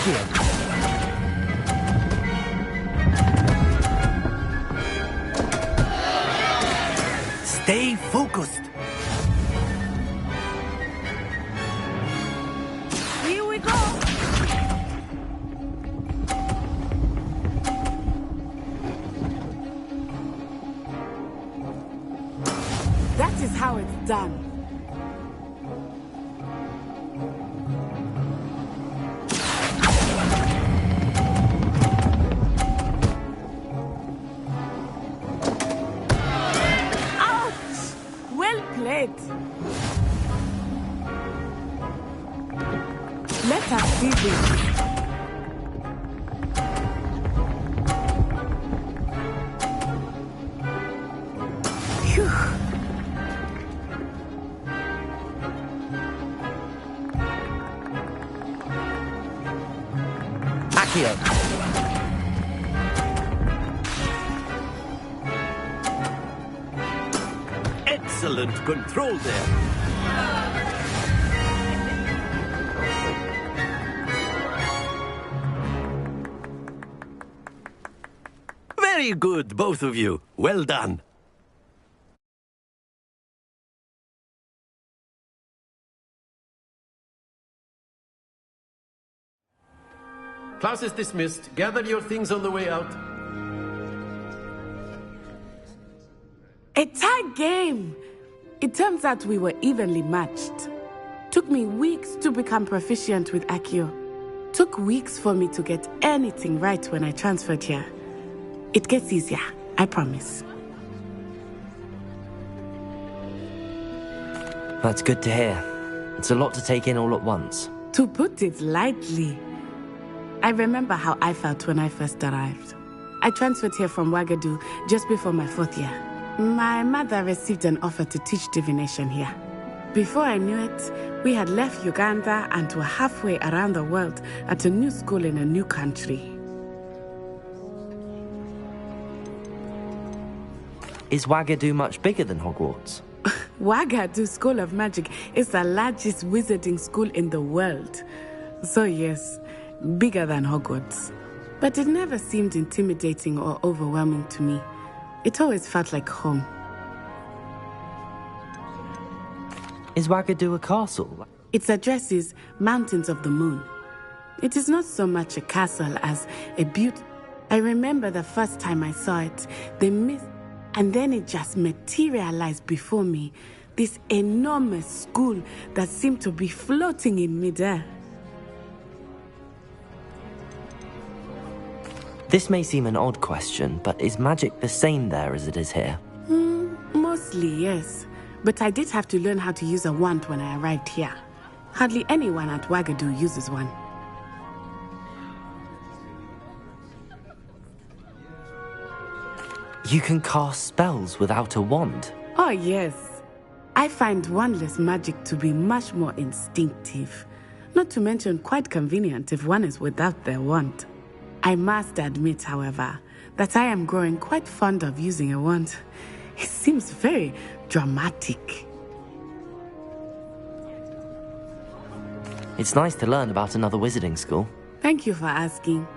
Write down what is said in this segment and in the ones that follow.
Accio. Stay focused. Here we go. That is how it's done. Let us see this. Phew. Accio. Excellent control there. Very good, both of you. Well done. Class is dismissed. Gather your things on the way out. A tie game! It turns out we were evenly matched. Took me weeks to become proficient with Accio. Took weeks for me to get anything right when I transferred here. It gets easier, I promise. That's good to hear. It's a lot to take in all at once. To put it lightly, I remember how I felt when I first arrived. I transferred here from Ouagadougou just before my 4th year. My mother received an offer to teach divination here. Before I knew it, we had left Uganda and were halfway around the world at a new school in a new country. Is Ouagadougou much bigger than Hogwarts? Ouagadougou School of Magic is the largest wizarding school in the world. So yes, bigger than Hogwarts. But it never seemed intimidating or overwhelming to me. It always felt like home. Is Ouagadougou a castle? Its address is Mountains of the Moon. It is not so much a castle as a beauty. I remember the first time I saw it, the mist, and then it just materialized before me. This enormous school that seemed to be floating in midair. This may seem an odd question, but is magic the same there as it is here? Mostly, yes. But I did have to learn how to use a wand when I arrived here. Hardly anyone at Ouagadougou uses one. You can cast spells without a wand? Oh, yes. I find wandless magic to be much more instinctive. Not to mention quite convenient if one is without their wand. I must admit, however, that I am growing quite fond of using a wand. It seems very dramatic. It's nice to learn about another wizarding school. Thank you for asking.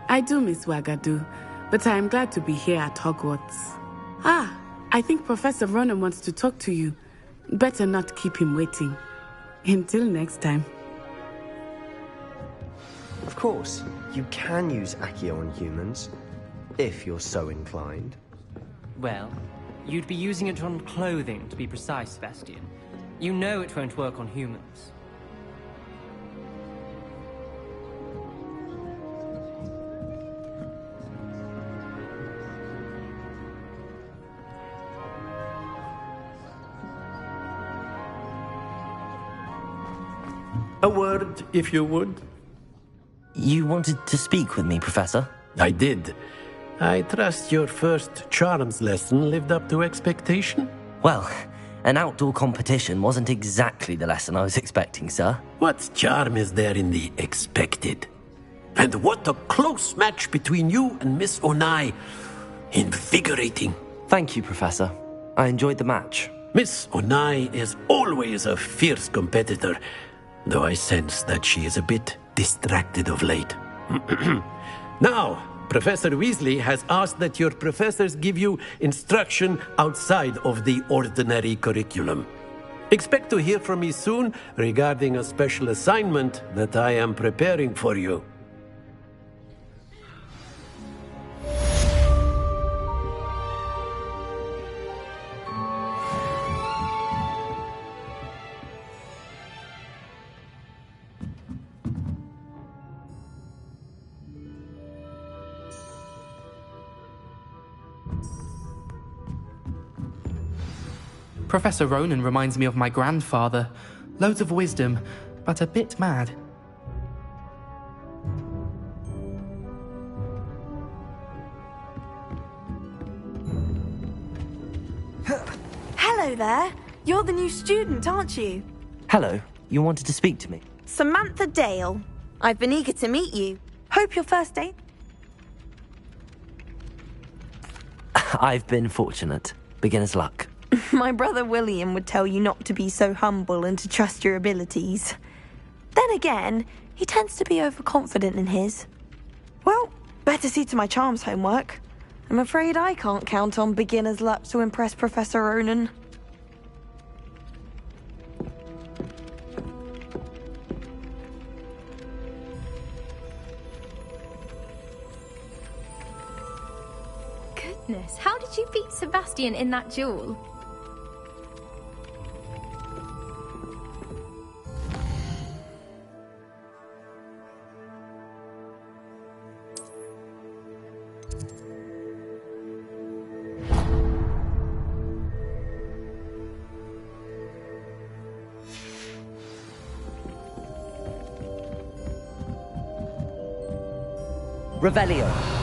I do miss Ouagadougou, but I am glad to be here at Hogwarts. I think Professor Ronan wants to talk to you. Better not keep him waiting. Until next time. Of course, you can use Accio on humans, if you're so inclined. Well, you'd be using it on clothing, to be precise, Sebastian. You know it won't work on humans. A word, if you would. You wanted to speak with me, Professor? I did. I trust your first charms lesson lived up to expectation? Well, an outdoor competition wasn't exactly the lesson I was expecting, sir. What charm is there in the expected? And what a close match between you and Miss Onai. Invigorating. Thank you, Professor. I enjoyed the match. Miss Onai is always a fierce competitor, though I sense that she is a bit distracted of late. Now, Professor Weasley has asked that your professors give you instruction outside of the ordinary curriculum. Expect to hear from me soon regarding a special assignment that I am preparing for you. Professor Ronan reminds me of my grandfather. Loads of wisdom, but a bit mad. Hello there. You're the new student, aren't you? Hello, you wanted to speak to me? Samantha Dale. I've been eager to meet you. Hope your first date... I've been fortunate. Beginner's luck. My brother William would tell you not to be so humble and to trust your abilities. Then again, he tends to be overconfident in his. Well, better see to my charms homework. I'm afraid I can't count on beginner's luck to impress Professor Ronan. Goodness, how did you beat Sebastian in that duel? Revelio.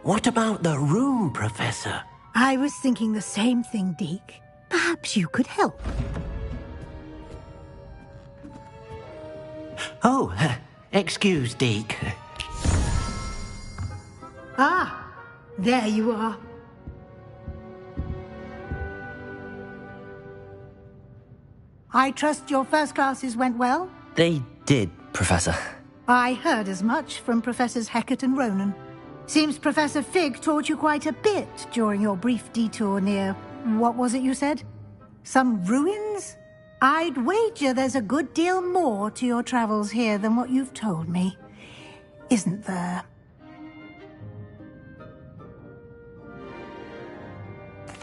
What about the room, Professor? I was thinking the same thing, Deke. Perhaps you could help. Oh, excuse, Deke. Ah, there you are. I trust your first classes went well? They did, Professor. I heard as much from Professors Hecat and Ronan. Seems Professor Fig taught you quite a bit during your brief detour near... what was it you said? Some ruins? I'd wager there's a good deal more to your travels here than what you've told me. Isn't there?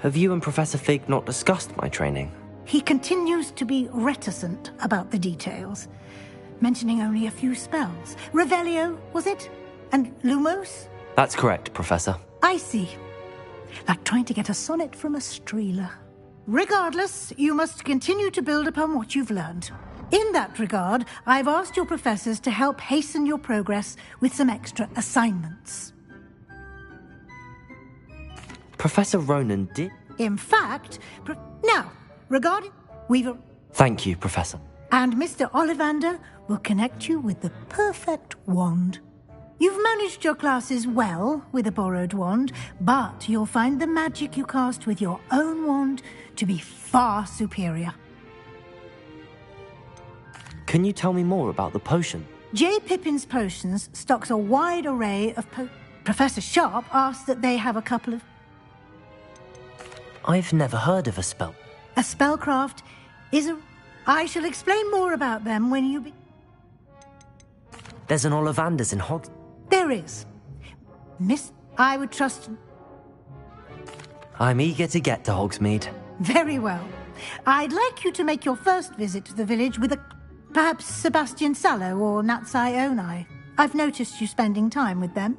Have you and Professor Fig not discussed my training? He continues to be reticent about the details, mentioning only a few spells. Revelio, was it? And Lumos? That's correct, Professor. I see. Like trying to get a sonnet from a streeler. Regardless, you must continue to build upon what you've learned. In that regard, I've asked your professors to help hasten your progress with some extra assignments. Professor Ronan did... In fact, now, regarding... Thank you, Professor. And Mr. Ollivander will connect you with the perfect wand. You've managed your classes well with a borrowed wand, but you'll find the magic you cast with your own wand to be far superior. Can you tell me more about the potion? J. Pippin's Potions stocks a wide array of Professor Sharp asked that they have a couple of... I've never heard of a spell. A spellcraft is a... I shall explain more about them when you There's an Ollivander's in Hogwarts. There is. Miss, I would trust... I'm eager to get to Hogsmeade. Very well. I'd like you to make your first visit to the village with a Perhaps Sebastian Sallow or Natsai Onai. I've noticed you spending time with them.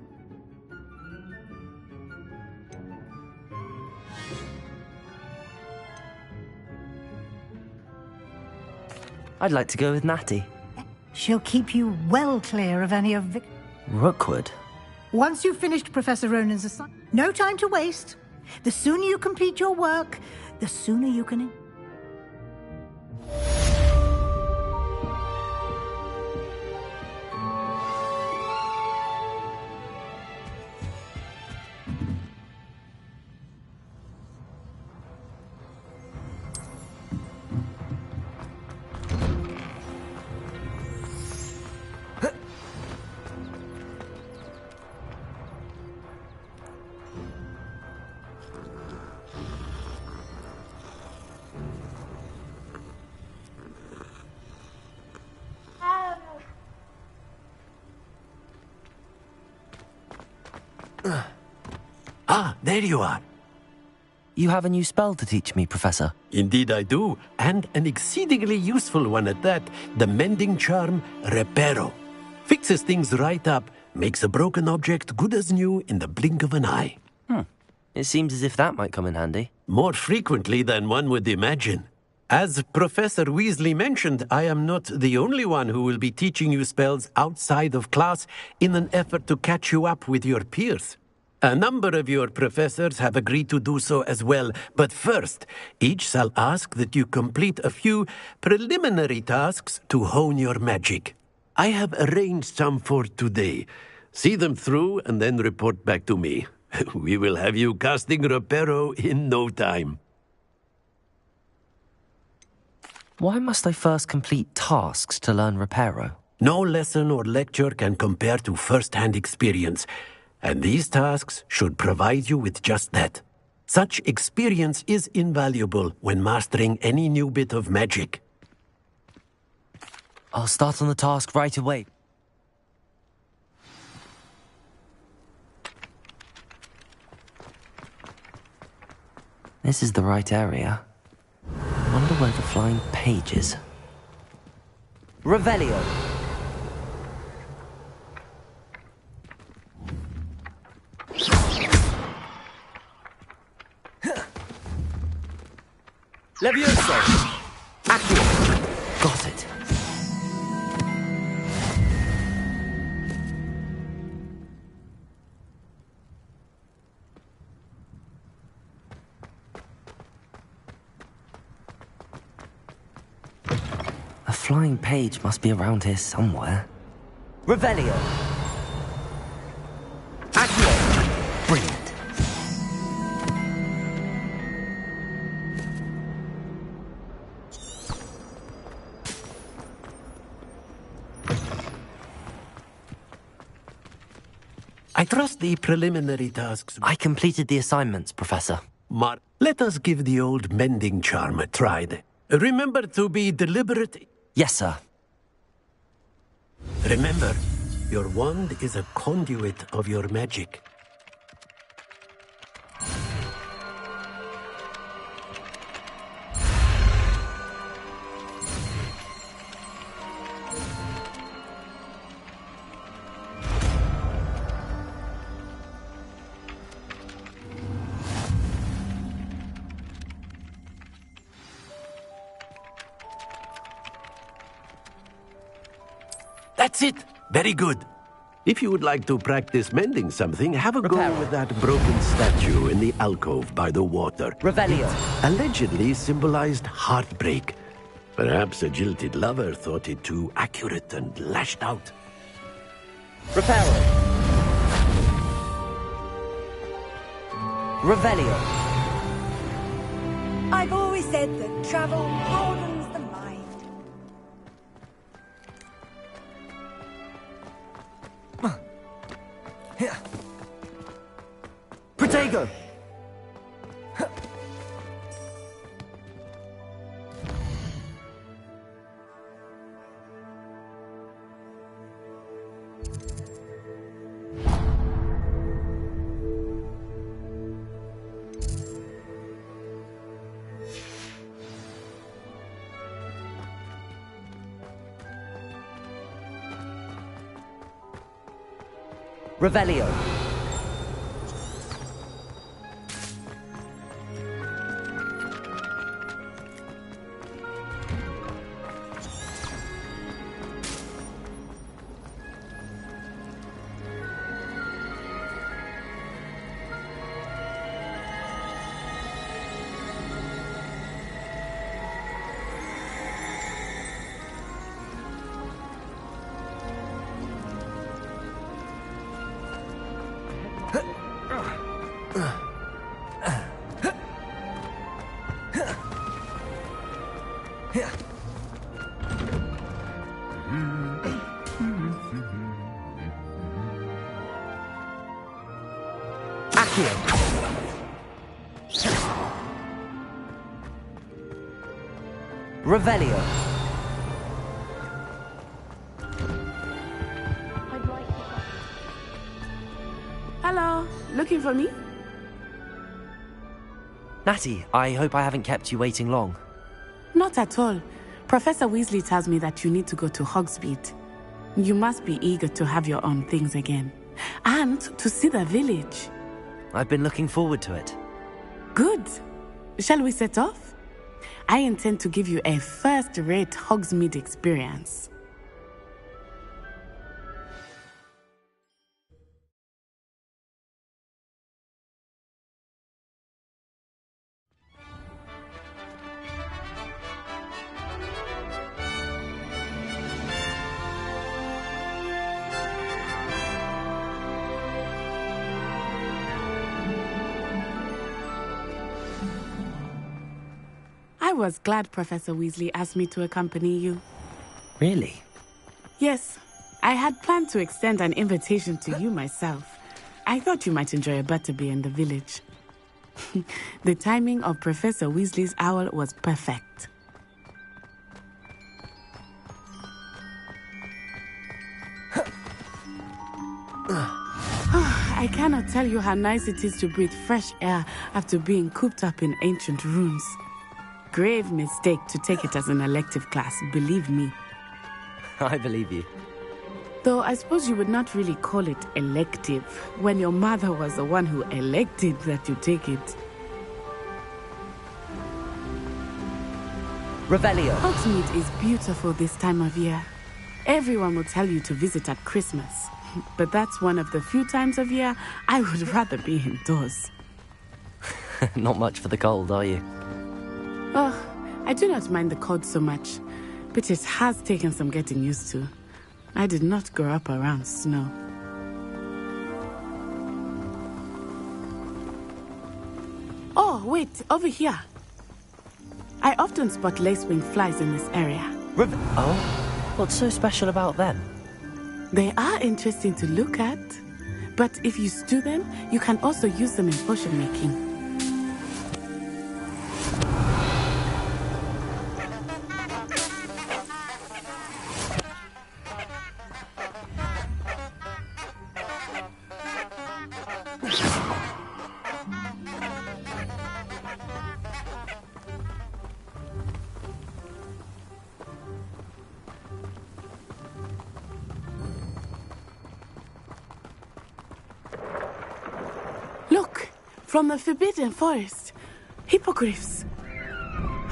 I'd like to go with Natty. She'll keep you well clear of any of Vic... Rookwood? Once you've finished Professor Ronan's assignment, no time to waste. The sooner you complete your work, the sooner you can... There you are. You have a new spell to teach me, Professor. Indeed I do, and an exceedingly useful one at that. The mending charm, Reparo. Fixes things right up, makes a broken object good as new in the blink of an eye. It seems as if that might come in handy. More frequently than one would imagine. As Professor Weasley mentioned, I am not the only one who will be teaching you spells outside of class in an effort to catch you up with your peers. A number of your professors have agreed to do so as well, but first, each shall ask that you complete a few preliminary tasks to hone your magic. I have arranged some for today. See them through and then report back to me. We will have you casting Reparo in no time. Why must I first complete tasks to learn Reparo? No lesson or lecture can compare to first-hand experience. And these tasks should provide you with just that. Such experience is invaluable when mastering any new bit of magic. I'll start on the task right away. This is the right area. Wonder where the flying page is. Revelio! Levioso! Accio! Got it. A flying page must be around here somewhere. Revelio! Accio! Brilliant. I trust the preliminary tasks... I completed the assignments, Professor. Let us give the old mending charm a try. Remember to be deliberate. Yes, sir. Remember, your wand is a conduit of your magic. That's it! Very good. If you would like to practice mending something, have a go with that broken statue in the alcove by the water. Revelio. It allegedly symbolized heartbreak. Perhaps a jilted lover thought it too accurate and lashed out. Reparo. Revelio. I've always said that travel broadens the mind. Protego! Revelio. Revelio. Hello, looking for me? Natty, I hope I haven't kept you waiting long. Not at all. Professor Weasley tells me that you need to go to Hogsmeade. You must be eager to have your own things again. And to see the village. I've been looking forward to it. Good. Shall we set off? I intend to give you a first-rate Hogsmeade experience. I was glad Professor Weasley asked me to accompany you. Really? Yes, I had planned to extend an invitation to you myself. I thought you might enjoy a butterbeer in the village. The timing of Professor Weasley's owl was perfect. I cannot tell you how nice it is to breathe fresh air after being cooped up in ancient rooms. Grave mistake to take it as an elective class, believe me. I believe you. Though I suppose you would not really call it elective when your mother was the one who elected that you take it. Revelio. Hogsmeade is beautiful this time of year. Everyone will tell you to visit at Christmas. But that's one of the few times of year I would rather be indoors. Not much for the cold, are you? Oh, I do not mind the cold so much, but it has taken some getting used to. I did not grow up around snow. Oh, wait, over here. I often spot lacewing flies in this area. Oh? What's so special about them? They are interesting to look at, but if you stew them, you can also use them in potion making. Look, from the Forbidden Forest. Hippogriffs.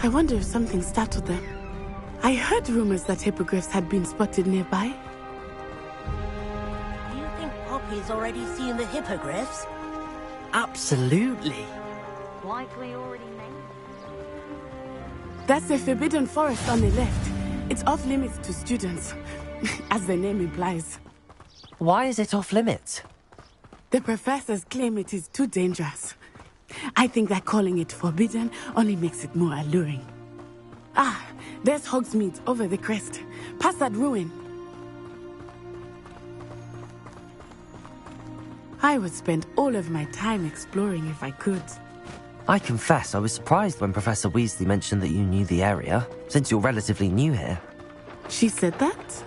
I wonder if something startled them. I heard rumors that hippogriffs had been spotted nearby. Do you think Poppy's already seen the hippogriffs? Absolutely. Likely already named. That's the Forbidden Forest on the left. It's off limits to students, as the name implies. Why is it off limits? The professors claim it is too dangerous. I think that calling it forbidden only makes it more alluring. Ah, there's Hogsmeade over the crest. Past that ruin. I would spend all of my time exploring if I could. I confess I was surprised when Professor Weasley mentioned that you knew the area, since you're relatively new here. She said that?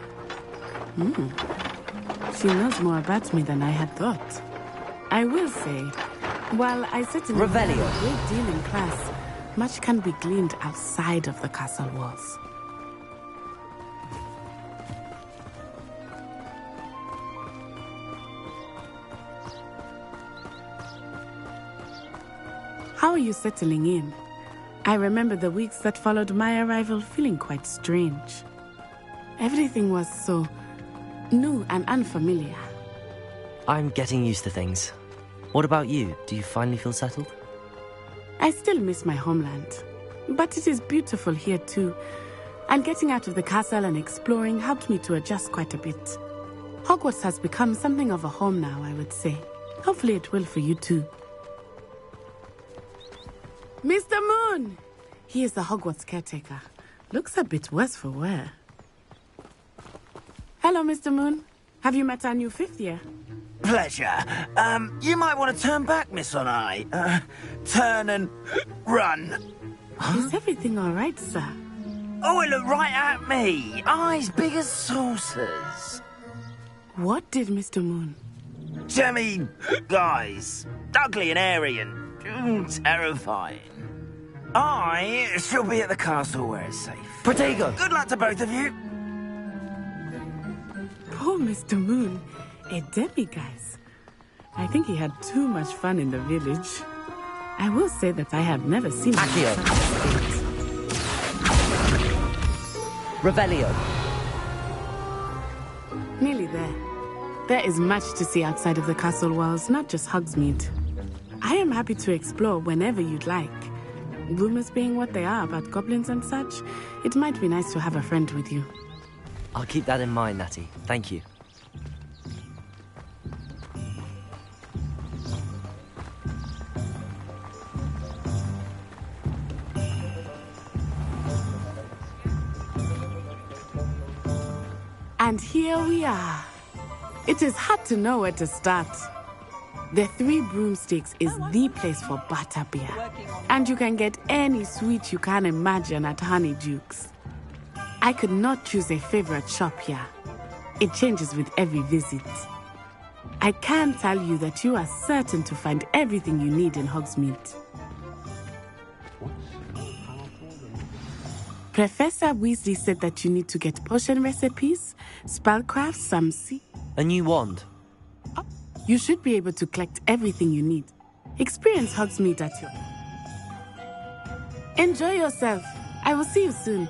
She knows more about me than I had thought. I will say, while I certainly learned a great deal in class, much can be gleaned outside of the castle walls. How are you settling in? I remember the weeks that followed my arrival feeling quite strange. Everything was so new and unfamiliar. I'm getting used to things. What about you? Do you finally feel settled? I still miss my homeland, but it is beautiful here too. And getting out of the castle and exploring helped me to adjust quite a bit. Hogwarts has become something of a home now, I would say. Hopefully it will for you too. Mr. Moon! He is the Hogwarts caretaker. Looks a bit worse for wear. Hello, Mr. Moon. Have you met our new fifth year? Pleasure. You might want to turn back, Miss Onai. Turn and run. Is everything all right, sir? Oh, it looked right at me. Eyes big as saucers. What did Mr. Moon? Jemmy, guys. Ugly and airy and terrifying. I shall be at the castle where it's safe. Protego! Good luck to both of you. Poor Mr. Moon. A demi-guise. I think he had too much fun in the village. I will say that I have never seen Accio. Revelio. Nearly there. There is much to see outside of the castle walls, not just Hogsmeade. I am happy to explore whenever you'd like. Rumors being what they are about goblins and such, it might be nice to have a friend with you. I'll keep that in mind, Natty. Thank you. And here we are. It is hard to know where to start. The Three Broomsticks is the place for butterbeer. And you can get any sweet you can imagine at Honeydukes. I could not choose a favorite shop here. It changes with every visit. I can tell you that you are certain to find everything you need in Hogsmeade. Professor Weasley said that you need to get potion recipes, spellcraft, some A new wand. You should be able to collect everything you need. Experience Hogsmeade at your... Enjoy yourself. I will see you soon.